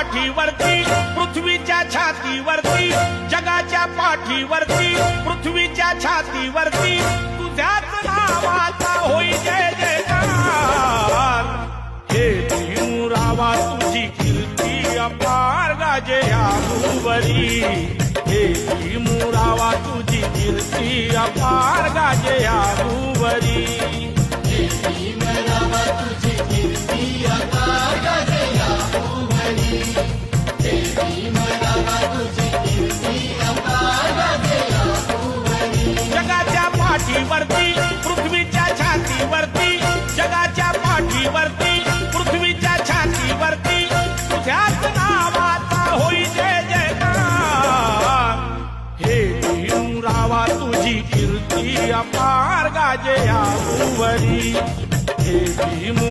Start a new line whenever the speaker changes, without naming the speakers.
पाठीवरती पृथ्वीच्या छातीवरती जगाच्या पाठीवरती पृथ्वीच्या छातीवरती तुझ्याच नावाचा होई जय जयकार हे भीमरावा तुझी कीर्ती अपार गाजे या भुवरी हे भीमरावा तुझी कीर्ती अपार गाजे या भुवरी
हे भीमरावा तुझी कीर्ती अपार गाजे या भुवरी हे भीमरावा तुझी कीर्ती अपार गाजे या भुवरी
जगाच्या पाठीवरती पृथ्वीच्या छातीवरती जगाच्या पाठीवरती पृथ्वीच्या छातीवरती तुझ्याच नावाचा होई जय जयकार हे भीमरावा तुझी कीर्ती अपार गाजे या भुवरी हे भीम